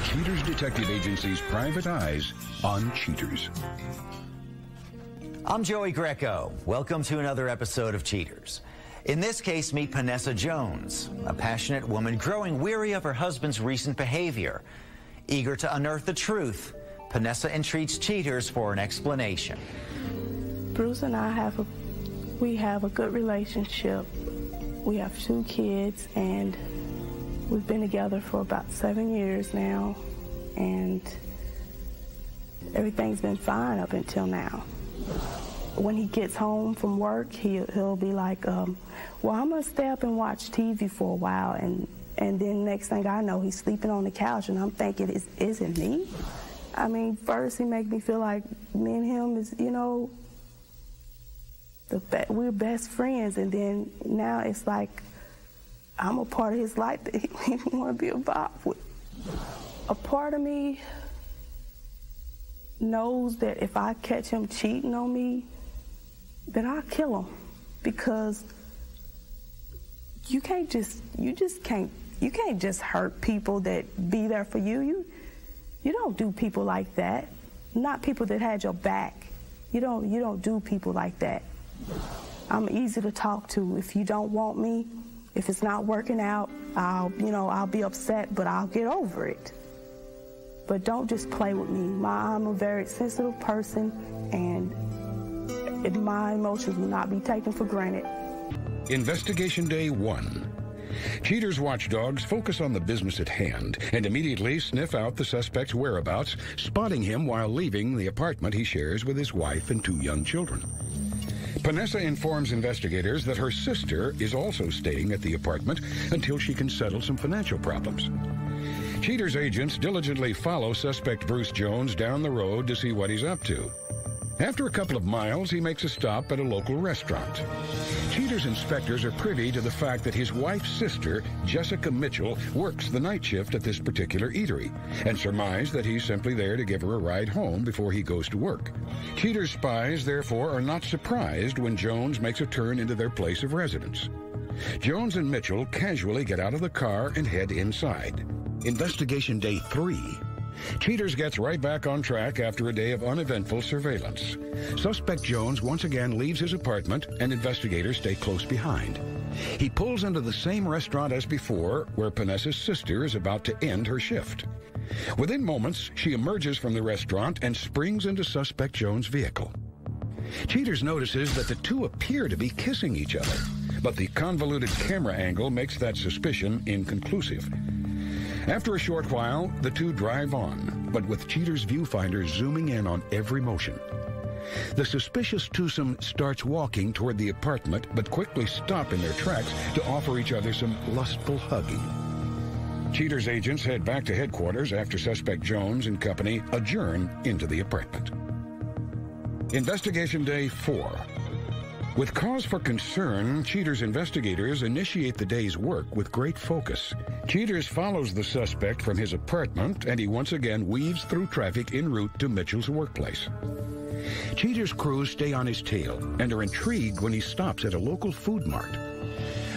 Cheaters Detective Agency's private eyes on cheaters. I'm Joey Greco. Welcome to another episode of Cheaters. In this case, meet Panessa Jones, a passionate woman growing weary of her husband's recent behavior. Eager to unearth the truth, Panessa entreats cheaters for an explanation. Bruce and I have a good relationship. We have 2 kids, and we've been together for about 7 years now, and everything's been fine up until now. When he gets home from work, he'll be like, well, I'm going to stay up and watch TV for a while, and then next thing I know, he's sleeping on the couch, and I'm thinking, is it me? I mean, first he make me feel like me and him is, you know, we're best friends, and then now it's like I'm a part of his life that he don't even want to be involved with. A part of me knows that if I catch him cheating on me, then I'll kill him, because you can't just hurt people that be there for you. You don't do people like that. Not people that had your back. You don't do people like that. I'm easy to talk to. If you don't want me, if it's not working out, I'll be upset, but I'll get over it. But don't just play with me. I'm a very sensitive person, and my emotions will not be taken for granted. Investigation Day 1. Cheaters watchdogs focus on the business at hand and immediately sniff out the suspect's whereabouts, spotting him while leaving the apartment he shares with his wife and 2 young children. Panessa informs investigators that her sister is also staying at the apartment until she can settle some financial problems. Cheaters agents diligently follow suspect Bruce Jones down the road to see what he's up to. After a couple of miles, he makes a stop at a local restaurant. Cheaters inspectors are privy to the fact that his wife's sister, Jessica Mitchell, works the night shift at this particular eatery, and surmise that he's simply there to give her a ride home before he goes to work. Cheaters' spies, therefore, are not surprised when Jones makes a turn into their place of residence. Jones and Mitchell casually get out of the car and head inside. Investigation Day 3. Cheaters gets right back on track after a day of uneventful surveillance. Suspect Jones once again leaves his apartment, and investigators stay close behind. He pulls into the same restaurant as before, where Panessa's sister is about to end her shift. Within moments, she emerges from the restaurant and springs into suspect Jones' vehicle. Cheaters notices that the two appear to be kissing each other, but the convoluted camera angle makes that suspicion inconclusive. After a short while, the two drive on, but with Cheaters' viewfinder zooming in on every motion. The suspicious twosome starts walking toward the apartment, but quickly stop in their tracks to offer each other some lustful hugging. Cheaters' agents head back to headquarters after suspect Jones and company adjourn into the apartment. Investigation Day 4. With cause for concern, Cheaters investigators initiate the day's work with great focus. Cheaters follows the suspect from his apartment, and he once again weaves through traffic en route to Mitchell's workplace. Cheaters' crews stay on his tail and are intrigued when he stops at a local food mart.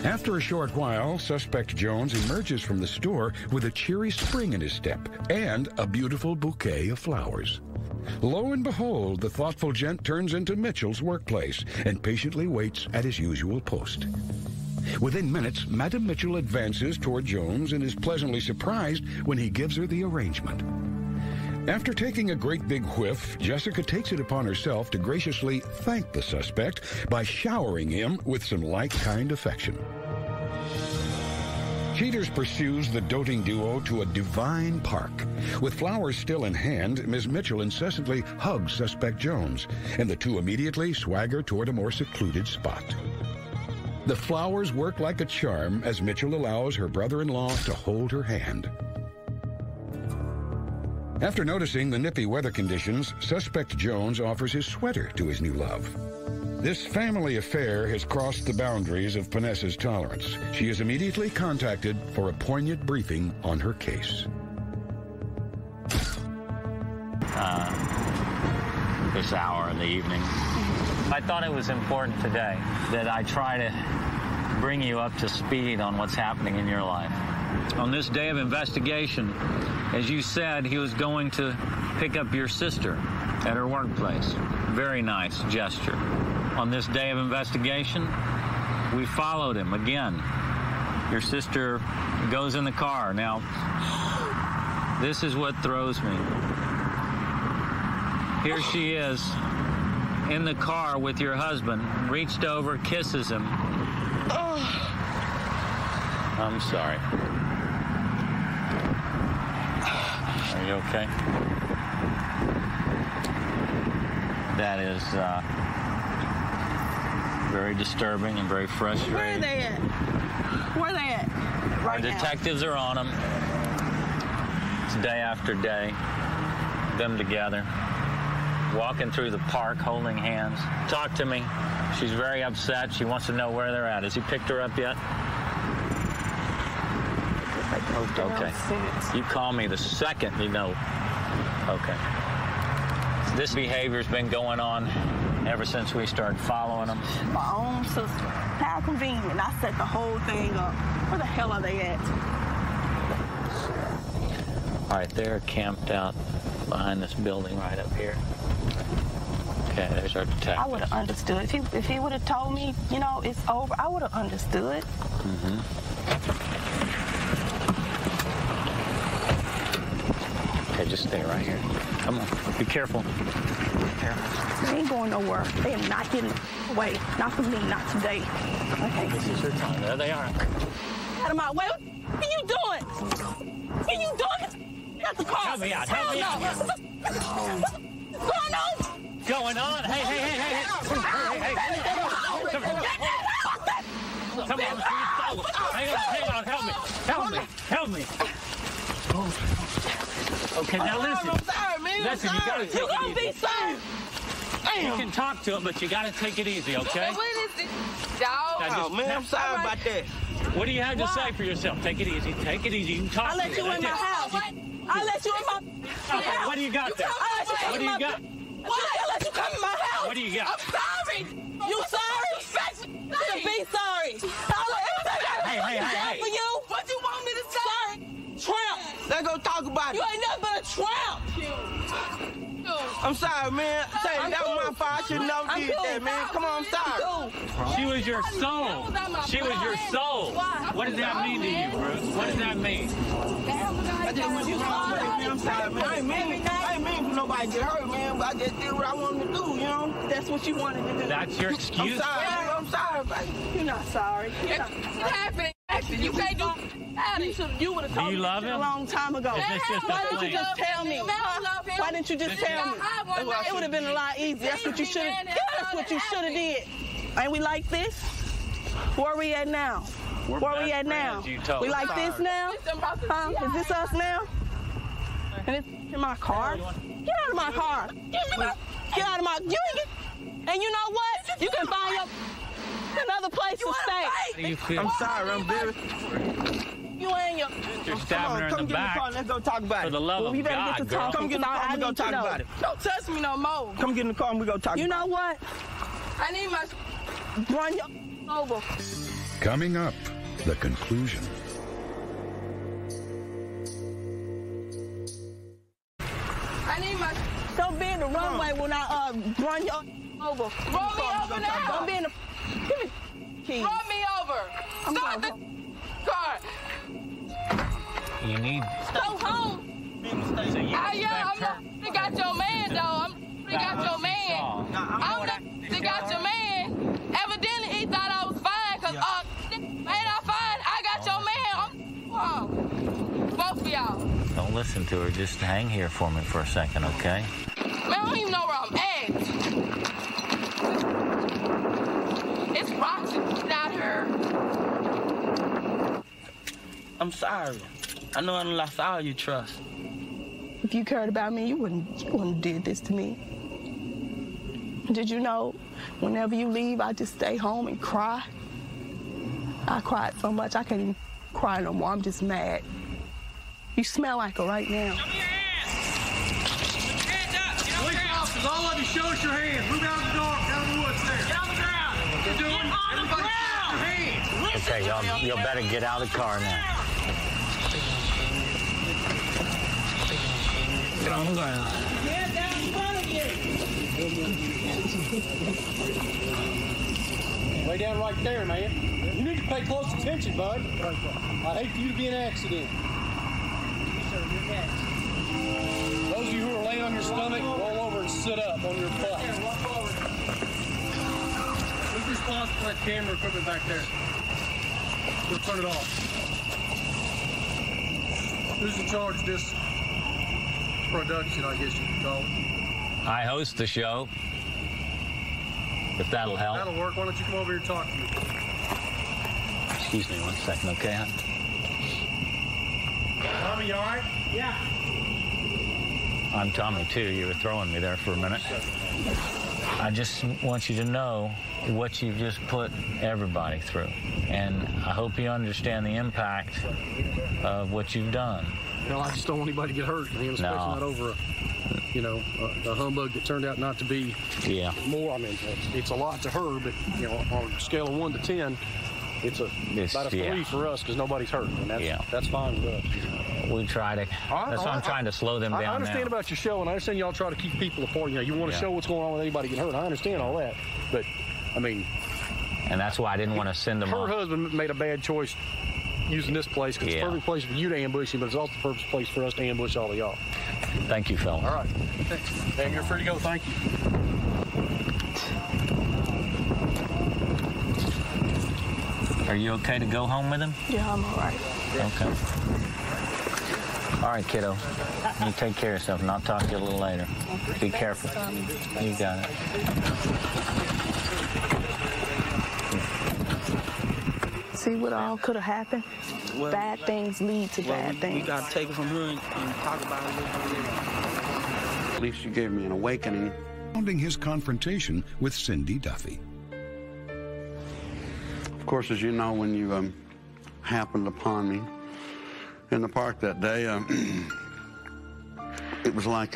After a short while, suspect Jones emerges from the store with a cheery spring in his step and a beautiful bouquet of flowers. Lo and behold, the thoughtful gent turns into Mitchell's workplace and patiently waits at his usual post. Within minutes, Madam Mitchell advances toward Jones and is pleasantly surprised when he gives her the arrangement. After taking a great big whiff, Jessica takes it upon herself to graciously thank the suspect by showering him with some like-kind affection. Cheaters pursues the doting duo to a divine park. With flowers still in hand, Ms. Mitchell incessantly hugs suspect Jones, and the two immediately swagger toward a more secluded spot. The flowers work like a charm as Mitchell allows her brother-in-law to hold her hand. After noticing the nippy weather conditions, suspect Jones offers his sweater to his new love. This family affair has crossed the boundaries of Panessa's tolerance. She is immediately contacted for a poignant briefing on her case. This hour in the evening. I thought it was important today that I try to bring you up to speed on what's happening in your life. On this day of investigation, as you said, he was going to pick up your sister at her workplace. Very nice gesture. On this day of investigation, we followed him again. Your sister goes in the car. Now, this is what throws me. Here she is in the car with your husband, reached over, kisses him. I'm sorry. Are you okay? That is very disturbing and very frustrating. Where are they at? Where are they at? Our detectives are on them. It's day after day. Them together. Walking through the park, holding hands. Talk to me. She's very upset. She wants to know where they're at. Has he picked her up yet? Okay. You call me the second you know. Okay. This behavior's been going on ever since we started following them. My own sister. How convenient. I set the whole thing up. Where the hell are they at? All right, they're camped out behind this building right up here. Okay, there's our detective. I would have understood. If he would have told me, you know, it's over, I would have understood. Mm-hmm. Okay, just stay right here. Come on, be careful. Be careful. They ain't going nowhere. They are not getting away. Not from me, not today. Okay. This is her time. There they are. Out of my way. What are you doing? What are you doing? Get the car. Help me out. Help me out. What's going on? Going on? Hey. Come on. Hang on. Help me. Okay, now listen. I'm sorry, man. Listen, you gotta take it easy. Be sorry. You can talk to him, but you gotta take it easy, okay? What is it, dog? Oh, man, I'm sorry about that. What do you have to say for yourself? Take it easy. Take it easy. You can talk I let to you me. in my house. I let you in my Okay, house. what do you got there? What do you got? Why I let you come in my house? What do you got? I'm sorry. You sorry? You should be sorry. Hey. For you? What you want me to say? Sorry. Tramp. Let's go talk about You it. ain't nothing but a tramp. I'm sorry, man. Say, that was my fault. I should never did that, man. Come on, I'm sorry. She was your soul. She was your soul. What does that mean to you, Bruce? What does that mean? I just want you to know, man. I'm sorry, man. I ain't mean for nobody to get hurt, man, but I just did what I wanted to do, you know? That's what you wanted to do. That's your excuse? I'm sorry, baby. You're not sorry. It happened. You can't do You would have told Do you me love that him? a long time ago. Is this just a Why didn't you fling? just tell me? Why didn't you just tell me? It would have been a lot easier. That's what you should have. That's what you should have did. Ain't we like this? Where we at now? Where we at now? friends, you told We me. like this now? Huh? Is this us now? And it's in my car. Get out of my car. Get out of my. You ain't get. And you know what? You can find your another place to stay. How do you feel? I'm sorry, I'm very. You ain't your. You're stabbing her in Come the get in the car. back. Let's go talk about For it. the love Well, we of better God, get to girl. talking. Come get in the car. We gonna talk about it. Don't touch me no more. Come get in the car and we gonna talk You about know what? I need my. Run your over. Coming up, the conclusion. I need my. Don't be in the runway when I run your over. Roll me over now. Don't be in the. Give me keys. Roll me over. I'm Start the going car. You need... Go home. So you They got your man, though. They got your man. They got your man. Evidently, he thought I was fine, because, ain't I fine? I got your man. Both of y'all. Don't listen to her. Just hang here for me for a second, okay? Man, I don't even know where I'm at. It's rocks out here. I'm sorry. I know I done lost all your trust. If you cared about me, you wouldn't have did this to me. Did you know, whenever you leave, I just stay home and cry? I cried so much, I can't even cry no more. I'm just mad. You smell like her right now. Show me your hands. Put your hands up. Get on the ground. Officers, all of you, show us your hands. Move out the door. Down the woods there. Get on the ground. What you doing? Everybody, show us your hands. Okay, y'all better get out of the car now. on the ground. Get down in front of you. Lay down right there, man. You need to pay close attention, bud. I'd hate for you to be in an accident. Those of you who are laying on your stomach, roll over and sit up on your butt. Who's responsible for that camera equipment back there? We'll turn it off. Who's in charge of this production, I guess you could call it? I host the show, if that'll help. That'll work. Why don't you come over here and talk to me? Excuse me 1 second, okay, hon? Tommy, you all right? Yeah. I'm Tommy, too. You were throwing me there for a minute. I just want you to know what you've just put everybody through. And I hope you understand the impact of what you've done. Well, I just don't want anybody to get hurt, especially not over a humbug that turned out not to be more. I mean, it's a lot to her, but, on a scale of 1 to 10, it's about a 3 for us because nobody's hurt. And that's fine with us. We try to, that's why I'm trying to slow them down. I understand about your show, and I understand y'all try to keep people apart. You want to show what's going on with anybody getting hurt. I understand all that. But, I mean... And that's why I didn't want to send them Her husband made a bad choice using this place because it's the perfect place for you to ambush him, but it's also the perfect place for us to ambush all of y'all. Thank you, Phil. All right. Thanks. Ma'am, you're free to go. Thank you. Are you okay to go home with him? Yeah, I'm all right. Okay. All right, kiddo. You take care of yourself, and I'll talk to you a little later. Be careful. You got it. See what all could have happened? Well, bad things lead to bad things. We got to take it from her and talk about it a little bit. At least you gave me an awakening. Founding his confrontation with Cindy Duffy. Of course, as you know, when you happened upon me in the park that day, it was like,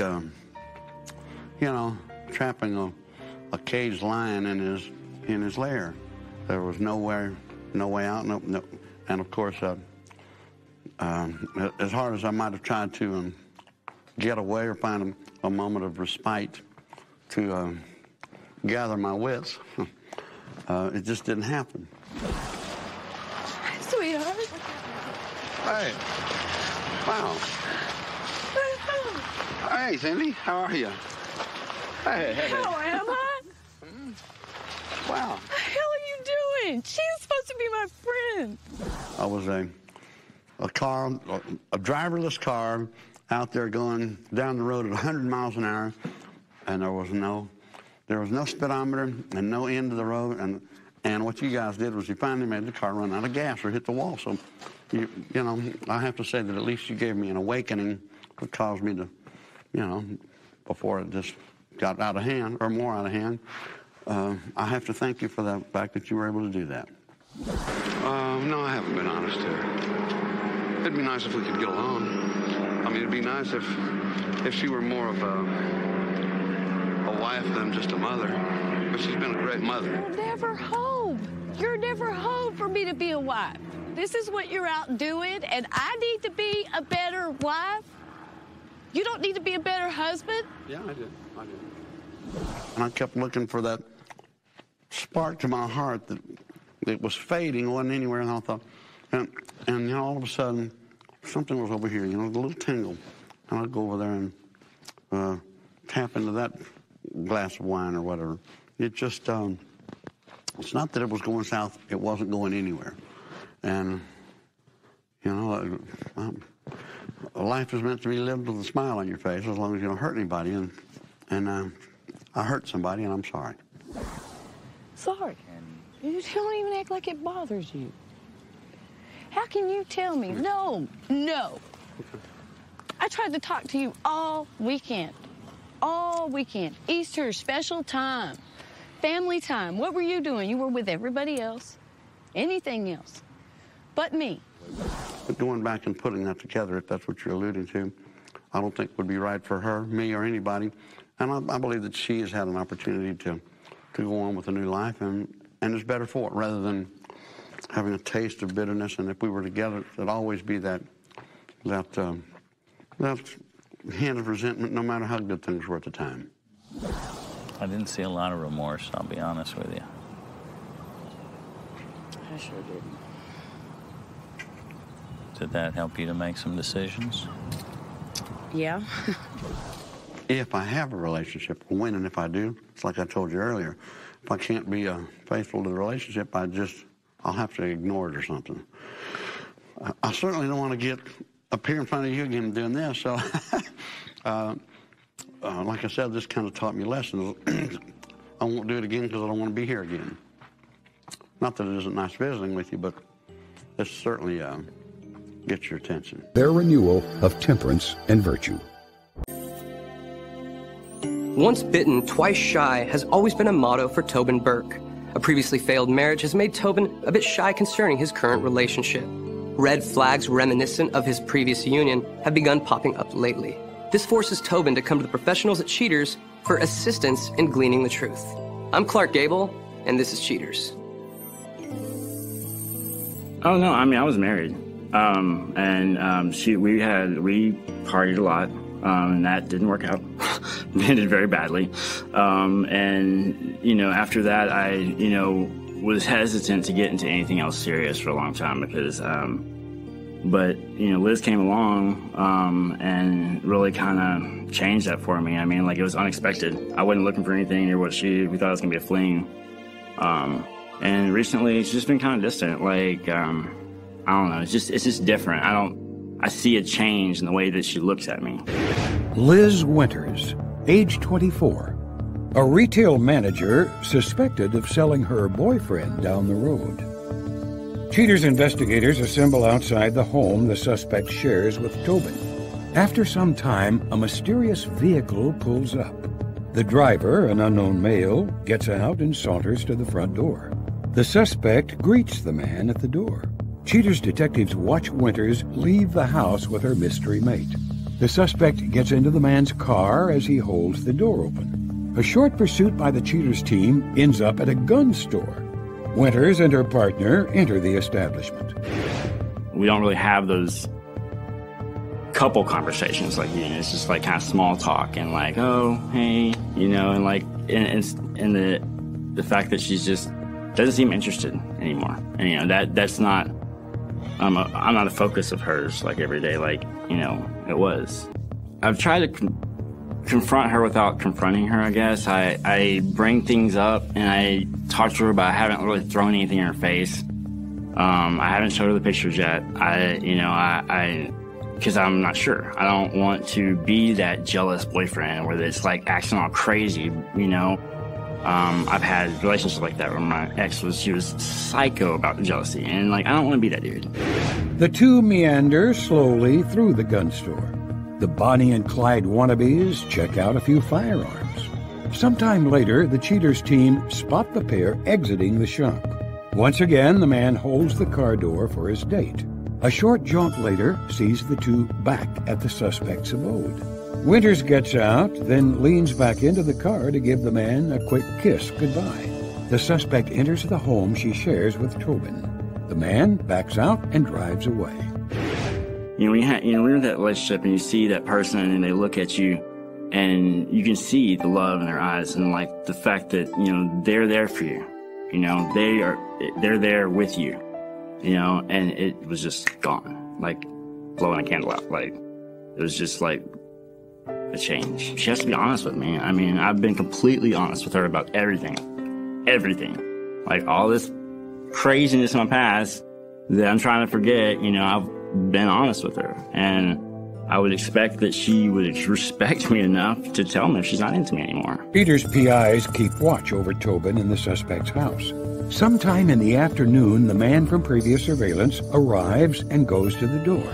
trapping a caged lion in his lair. There was no way out. No. And of course, as hard as I might have tried to get away or find a moment of respite to gather my wits, it just didn't happen. Sweetheart. Hey. Wow. Hey, Cindy. How are you? Hey. How am I? Wow. What the hell are you doing? She's supposed to be my friend. I was a driverless car out there going down the road at 100 miles an hour, and there was no speedometer and no end of the road, and what you guys did was you finally made the car run out of gas or hit the wall. So, I have to say that at least you gave me an awakening that caused me to, before it just got out of hand or more out of hand. I have to thank you for the fact that you were able to do that. No, I haven't been honest here. It'd be nice if we could get along. I mean, it'd be nice if she were more of a wife than just a mother. But she's been a great mother. You're never home. You're never home for me to be a wife. This is what you're out doing, and I need to be a better wife? You don't need to be a better husband? Yeah, I do. And I kept looking for that spark to my heart that it was fading, wasn't anywhere, and I thought, and all of a sudden, something was over here, a little tingle. And I'd go over there and tap into that glass of wine or whatever. It just, it's not that it was going south, it wasn't going anywhere. And, life is meant to be lived with a smile on your face as long as you don't hurt anybody. And I hurt somebody, and I'm sorry. Sorry? You don't even act like it bothers you. How can you tell me? No. I tried to talk to you all weekend. Easter, special time, family time. What were you doing? You were with everybody else. Anything else but me. But going back and putting that together, if that's what you're alluding to, I don't think would be right for her, me, or anybody. And I believe that she has had an opportunity to go on with a new life, and is better for it, rather than having a taste of bitterness. And if we were together, it'd always be that hint of resentment, no matter how good things were at the time. I didn't see a lot of remorse, I'll be honest with you. I sure didn't. Did that help you to make some decisions? Yeah. If I have a relationship, when and if I do, it's like I told you earlier, if I can't be faithful to the relationship, I'll have to ignore it or something. I certainly don't want to get up here in front of you again doing this, so like I said, this kind of taught me lessons. I won't do it again because I don't want to be here again. Not that it isn't nice visiting with you, but this certainly gets your attention. Their renewal of temperance and virtue. Once bitten, twice shy has always been a motto for Tobin Burke. A previously failed marriage has made Tobin a bit shy concerning his current relationship. Red flags reminiscent of his previous union have begun popping up lately. This forces Tobin to come to the professionals at Cheaters for assistance in gleaning the truth. I'm Clark Gable, and this is Cheaters. Oh, no, I mean, I was married. We partied a lot. And that didn't work out. It ended very badly. After that, I, was hesitant to get into anything else serious for a long time because, Liz came along and really kind of changed that for me. I mean, it was unexpected. I wasn't looking for anything near what we thought it was going to be a fling. And recently, it's just been kind of distant. I don't know, it's just different. I see a change in the way that she looks at me. Liz Winters, age 24, a retail manager suspected of selling her boyfriend down the road. Cheaters investigators assemble outside the home the suspect shares with Tobin. After some time, a mysterious vehicle pulls up. The driver, an unknown male, gets out and saunters to the front door. The suspect greets the man at the door. Cheaters detectives watch Winters leave the house with her mystery mate. The suspect gets into the man's car as he holds the door open. A short pursuit by the Cheaters team ends up at a gun store. Winters and her partner enter the establishment. We don't really have those couple conversations it's just kind of small talk and oh, hey, and the fact that she's just doesn't seem interested anymore. And that's not I'm not a focus of hers every day it was. I've tried to confront her without confronting her, I guess. I bring things up and I talk to her, but I haven't really thrown anything in her face. I haven't showed her the pictures yet. Because I'm not sure. I don't want to be that jealous boyfriend where it's acting all crazy, I've had relationships like that where my ex was psycho about jealousy, and I don't want to be that dude. The two meander slowly through the gun store. The Bonnie and Clyde wannabes check out a few firearms. Sometime later, the Cheaters team spot the pair exiting the shop. Once again, the man holds the car door for his date. A short jaunt later sees the two back at the suspect's abode. Winters gets out, then leans back into the car to give the man a quick kiss goodbye. The suspect enters the home she shares with Tobin. The man backs out and drives away. When you're in that relationship and you see that person and they look at you and you can see the love in their eyes and the fact that, they're there for you. They're there with you, and it was just gone, blowing a candle out. It was just a change. She has to be honest with me. I mean, I've been completely honest with her about everything. All this craziness in my past that I'm trying to forget, I've been honest with her. And I would expect that she would respect me enough to tell me if she's not into me anymore. Peter's PIs keep watch over Tobin in the suspect's house. Sometime in the afternoon, the man from previous surveillance arrives and goes to the door.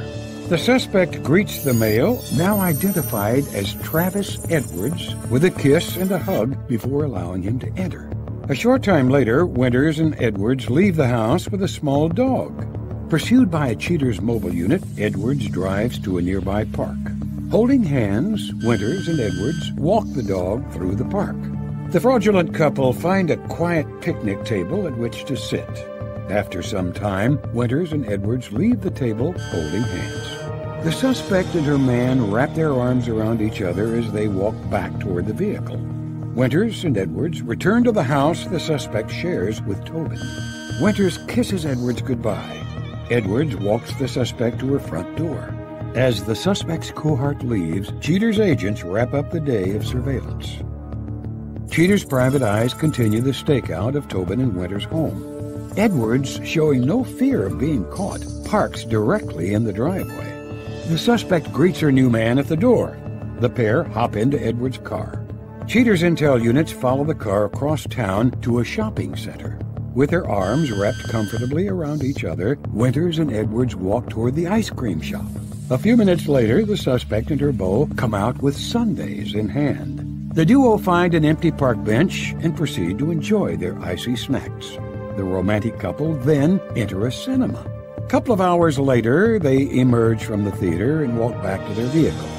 The suspect greets the male, now identified as Travis Edwards, with a kiss and a hug before allowing him to enter. A short time later, Winters and Edwards leave the house with a small dog. Pursued by a Cheaters mobile unit, Edwards drives to a nearby park. Holding hands, Winters and Edwards walk the dog through the park. The fraudulent couple find a quiet picnic table at which to sit. After some time, Winters and Edwards leave the table holding hands. The suspect and her man wrap their arms around each other as they walk back toward the vehicle. Winters and Edwards return to the house the suspect shares with Tobin. Winters kisses Edwards goodbye. Edwards walks the suspect to her front door. As the suspect's cohort leaves, Cheater's agents wrap up the day of surveillance. Cheater's private eyes continue the stakeout of Tobin and Winters' home. Edwards, showing no fear of being caught, parks directly in the driveway. The suspect greets her new man at the door. The pair hop into Edwards' car. Cheater's intel units follow the car across town to a shopping center. With their arms wrapped comfortably around each other, Winters and Edwards walk toward the ice cream shop. A few minutes later, the suspect and her beau come out with sundaes in hand. The duo find an empty park bench and proceed to enjoy their icy snacks. The romantic couple then enter a cinema. A couple of hours later, they emerge from the theater and walk back to their vehicle.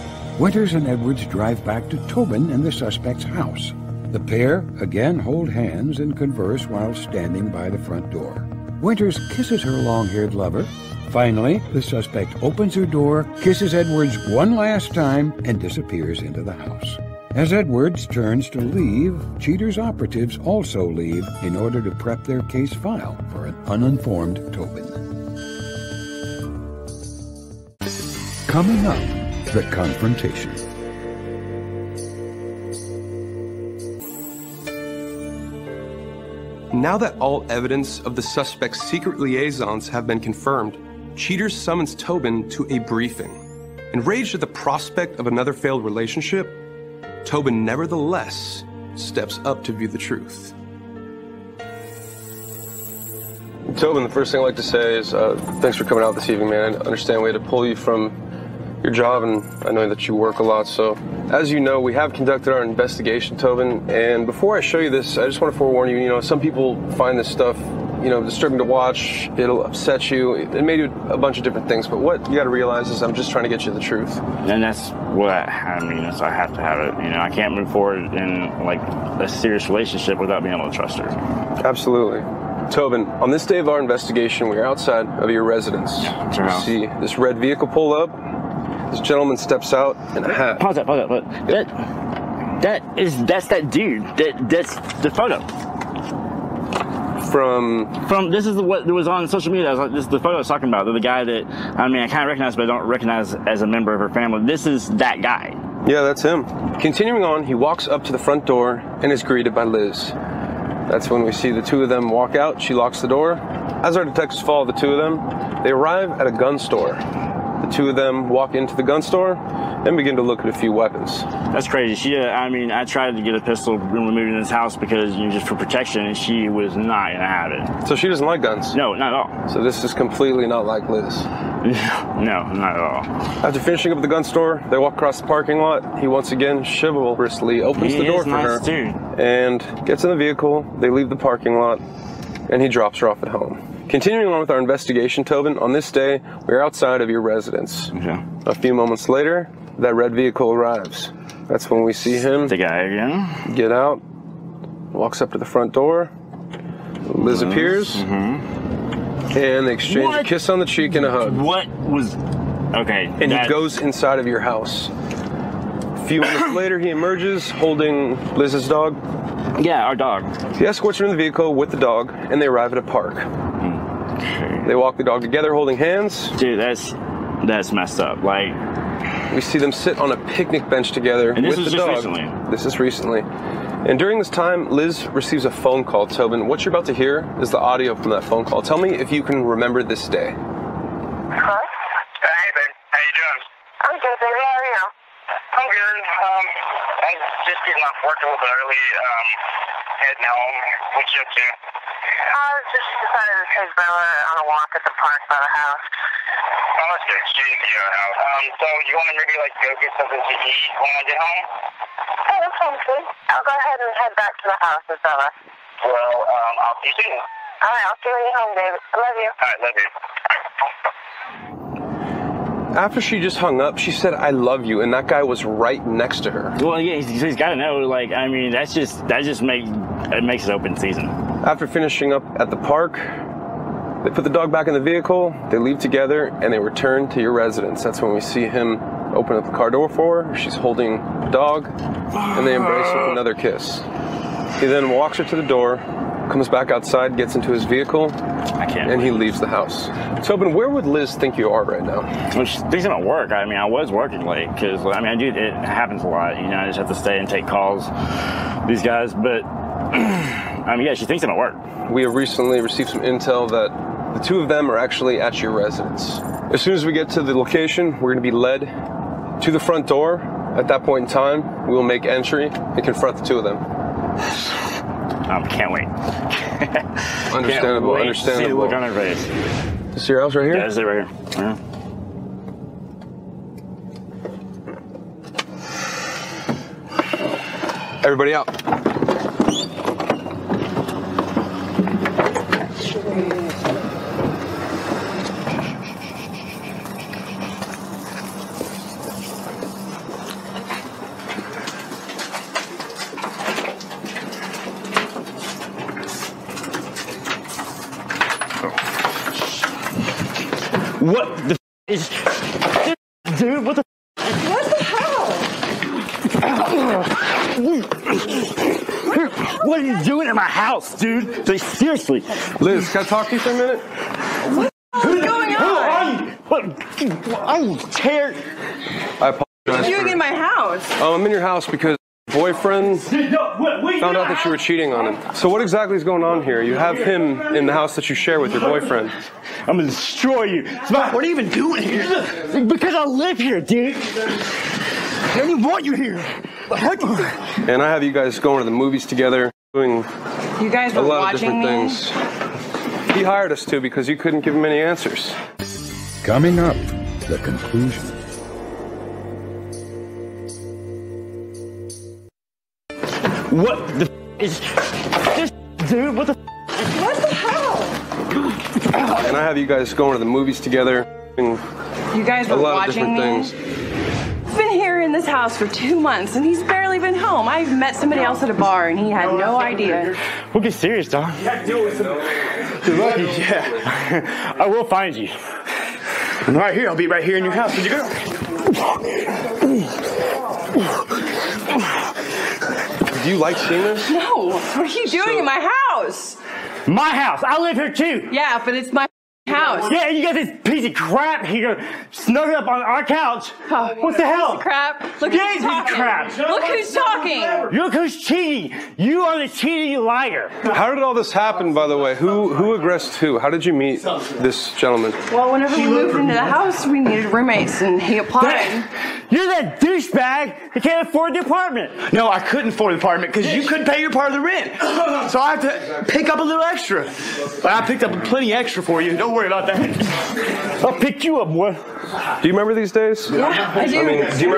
Winters and Edwards drive back to Tobin and the suspect's house. The pair again hold hands and converse while standing by the front door. Winters kisses her long-haired lover. Finally, the suspect opens her door, kisses Edwards one last time, and disappears into the house. As Edwards turns to leave, Cheater's operatives also leave in order to prep their case file for an uninformed Tobin. Coming up, the confrontation. Now that all evidence of the suspect's secret liaisons have been confirmed, Cheaters summons Tobin to a briefing. Enraged at the prospect of another failed relationship, Tobin nevertheless steps up to view the truth. Tobin, the first thing I'd like to say is thanks for coming out this evening, man. I understand we had to pull you from your job, and I know that you work a lot. So, as you know, we have conducted our investigation, Tobin. And before I show you this, I just want to forewarn you, some people find this stuff, disturbing to watch. It'll upset you. It may do a bunch of different things, but what you got to realize is I'm just trying to get you the truth. And that's what so I have to have it. I can't move forward in a serious relationship without being able to trust her. Absolutely. Tobin, on this day of our investigation, we are outside of your residence. You see this red vehicle pull up. This gentleman steps out in a hat. Pause that. That's that dude. That's the photo. From this is what was on social media. This is the photo I was talking about. The guy that I kind of recognize, but I don't recognize as a member of her family. This is that guy. Yeah, that's him. Continuing on, he walks up to the front door and is greeted by Liz. That's when we see the two of them walk out. She locks the door. As our detectives follow the two of them, they arrive at a gun store. The two of them walk into the gun store and begin to look at a few weapons. That's crazy. I tried to get a pistol when we moved in this house because, just for protection, and she was not going to have it. So she doesn't like guns? No, not at all. So this is completely not like Liz? No, not at all. After finishing up at the gun store, they walk across the parking lot. He once again chivalrously opens the door for her and gets in the vehicle. They leave the parking lot and he drops her off at home. Continuing on with our investigation, Tobin, on this day, we're outside of your residence. Okay. A few moments later, that red vehicle arrives. That's when we see him. The guy again. Get out, walks up to the front door. Liz appears, and they exchange a kiss on the cheek and a hug. Okay. And he goes inside of your house. A few minutes later, he emerges holding Liz's dog. Yeah, our dog. He escorts her in the vehicle with the dog, and they arrive at a park. Okay. They walk the dog together holding hands. Dude, that's messed up. We see them sit on a picnic bench together and this with was the just dog. Recently. This is recently. And during this time, Liz receives a phone call. Tobin, what you're about to hear is the audio from that phone call. Tell me if you can remember this day. Hello? Hey, babe. How you doing? I'm good, baby. How are you? I'm good. I'm just getting off work a little bit early, heading home. What you up to? I just decided to take Bella on a walk at the park by the house. Oh, that's good. She didn't see your house. So you want to maybe go get something to eat when I get home? Oh, that sounds good. I'll go ahead and head back to the house with Bella. Well, I'll see you soon. All right, I'll see you when you home, David. I love you. All right, love you. After she just hung up, she said, "I love you," and that guy was right next to her. Well, yeah, he's got to know. That just makes it open season. After finishing up at the park, They put the dog back in the vehicle, they leave together, and they return to your residence. That's when we see him open up the car door for her. She's holding the dog, and they embrace with another kiss. He then walks her to the door, comes back outside, gets into his vehicle, and he leaves the house. Tobin, where would Liz think you are right now? Well, she thinks I'm at work. I mean, I was working late because, I mean, it happens a lot. You know, I just have to stay and take calls, these guys. But, I mean, yeah, she thinks I'm at work. We have recently received some intel that the two of them are actually at your residence. As soon as we get to the location, we're going to be led to the front door. At that point in time, we will make entry and confront the two of them. Can't wait. Understandable, can't wait understandable. See the look on her face. This is your house right here? Yeah, this is it right here. Yeah. Everybody out. What the is... Dude, what the... What the hell? What are you doing in my house, dude? Like, seriously. Liz, can I talk to you for a minute? What the hell is going on? Who are you? What? I'm scared. I apologize. What are you doing in my house? I'm in your house because boyfriend found out that you were cheating on him. So what exactly is going on here? You have him in the house that you share with your boyfriend. I'm gonna destroy you. What are you even doing here? Because I live here, dude. I don't even want you here. And I have you guys going to the movies together, doing You guys were a lot of watching different me? things. He hired us to because you couldn't give him any answers. Coming up, the conclusion. What the is this, dude? What the? What the hell? And I have you guys going to the movies together, doing You guys a were lot of watching different me? things. I've been here in this house for 2 months, and he's barely been home. I met somebody else at a bar, and he had no idea. We'll get serious, dog. You're lucky, yeah. I will find you. I'm right here. I'll be right here in your house. Where'd you go? Do you like seeing this? No. What are you doing in my house? My house. I live here too. Yeah, but it's my house. Yeah, you got this piece of crap here snuggled up on our couch. Oh, what the hell? Piece of crap. Look who's talking. Crap. Look who's talking. Look who's cheating. You are the cheating liar. How did all this happen, by the way? Who aggressed who? How did you meet this gentleman? Well, whenever we moved into the house, we needed roommates, and he applied. You're that douchebag that can't afford the apartment. No, I couldn't afford the apartment because you couldn't pay your part of the rent. So I have to pick up a little extra. But I picked up plenty extra for you. Don't worry about that. I'll pick you up, boy. Do you remember these days? Yeah, I do. I mean, do you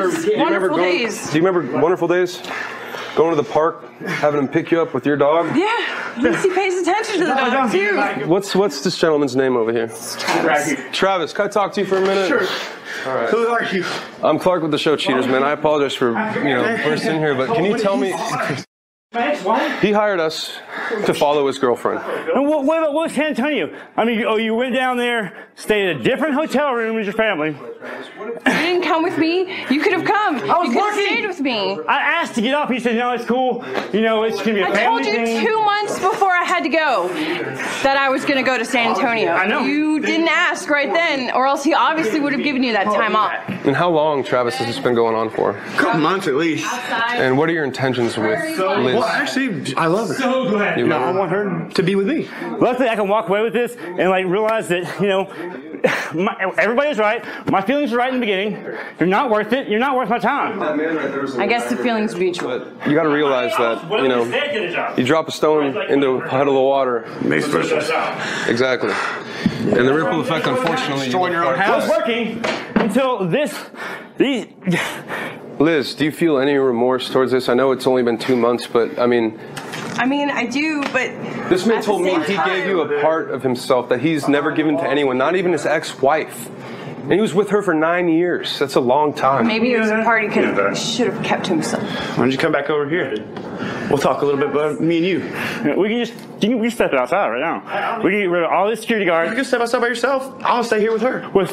remember wonderful days? Going to the park, having him pick you up with your dog? Yeah, at least he pays attention to the dog, too. What's this gentleman's name over here? Travis. Travis, can I talk to you for a minute? Sure. All right. Who are you? I'm Clark with the show Cheaters, man. I apologize for, bursting in here, but can you tell me... He hired us to follow his girlfriend. And what was San Antonio? I mean, you went down there, stayed in a different hotel room as your family. You didn't come with me. You could have come. I was you could have working. stayed with me. I asked to get off. He said, no, it's cool. It's going to be a I family told you thing. 2 months before I had to go that I was going to go to San Antonio. I know. You didn't ask right then, or else he obviously would have given you that time off. And how long, Travis, has this been going on for? A couple months at least. And what are your intentions with Liz? Well, actually, I love her. So glad. You love her? I want her to be with me. Luckily, I can walk away with this and realize that, everybody's right. My feelings were right in the beginning. You're not worth it. You're not worth my time. I guess the feeling's mutual. You got to realize that, you drop a stone into a puddle of water. Makes pressure. Exactly. And the ripple effect, unfortunately, Destroying your own house. I was working until these. Liz, do you feel any remorse towards this? I know it's only been 2 months, but I mean, I do, but this man at told the me same he time, gave you a part of himself that he's never given to anyone, not even his ex-wife. And he was with her for 9 years. That's a long time. Maybe it was a party he should have kept to himself. Why don't you come back over here? We'll talk a little bit about me and you. We can step outside right now. We can get rid of all the security guards. You can step outside by yourself. I'll stay here with her. Well,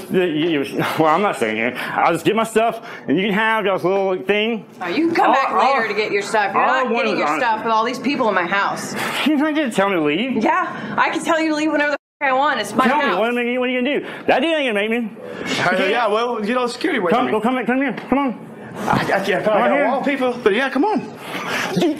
I'm not staying here. I'll just get my stuff, and you can have y'all's little thing. Oh, you can come back later to get your stuff. You're not getting your stuff with all these people in my house. You're not going to tell me to leave? Yeah, I can tell you to leave whenever the I want. It's my house. Tell me, what are you going to do? That dude ain't going to make me. Yeah, well, you know, security wait. Come here. Come on. I can't come on here. All people, but yeah, come on. Hey.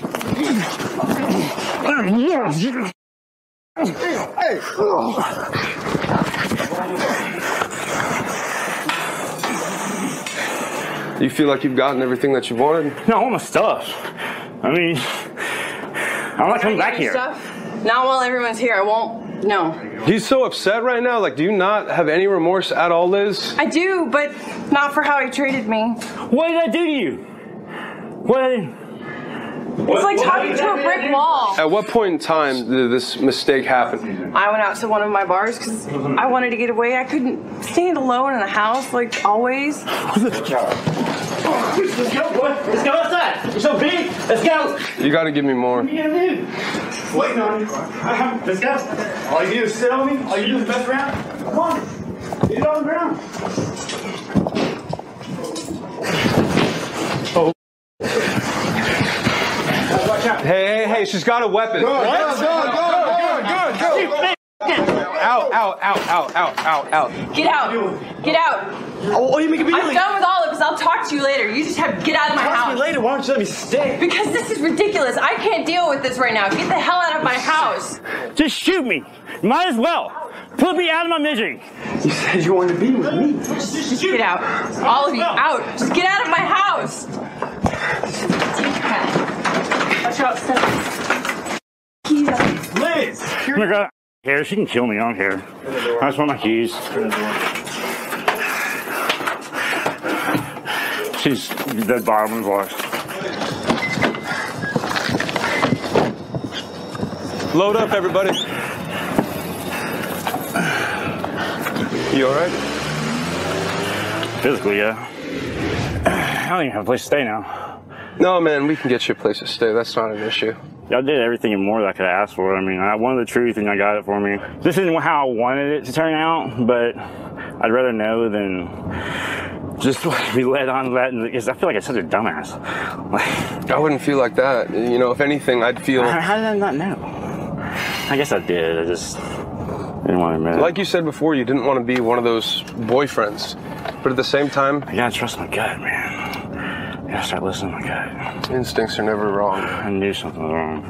You feel like you've gotten everything that you wanted? No, I want my stuff. I mean, I'm not coming back here. Stuff? Not while everyone's here. I won't. No. He's so upset right now. Like, do you not have any remorse at all, Liz? I do, but not for how he treated me. What did I do to you? It's like talking to a brick wall. At what point in time did this mistake happen? I went out to one of my bars because I wanted to get away. I couldn't stand alone in a house, like always. Let's go, boy. Let's go outside. You're so big. Let's go. You got to give me more. What are you going to do? Waiting on you. Let's go. All you do is sit on me. All you do is mess around. Come on. Get it on the ground. Oh. Hey, she's got a weapon. Go. Out. Get out. Oh, you make a big deal. I'm done with all of this. I'll talk to you later. You just have to get out of my house. Talk to me later. Why don't you let me stay? Because this is ridiculous. I can't deal with this right now. Get the hell out of my house. Just shoot me. Might as well. Put me out of my misery. You said you wanted to be with me. Just get out. All of you, out. Just get out of my house. Watch out, Steph. Liz! Oh my God. Here, she can kill me. I don't care. I just want my keys. She's the bottom of the box. Load up, everybody. You all right? Physically, yeah. I don't even have a place to stay now. No, man, we can get you a place to stay. That's not an issue. Y'all did everything and more that I could ask for. I mean, I wanted the truth and y'all got it for me. This isn't how I wanted it to turn out, but I'd rather know than just be led on to that. Because I feel like I'm such a dumbass. I wouldn't feel like that. You know, if anything, I'd feel... How did I not know? I guess I did. I just didn't want to admit it. Like you said before, you didn't want to be one of those boyfriends. But at the same time... I gotta trust my gut, man. I gotta start listening to my gut. Instincts are never wrong. I knew something was wrong.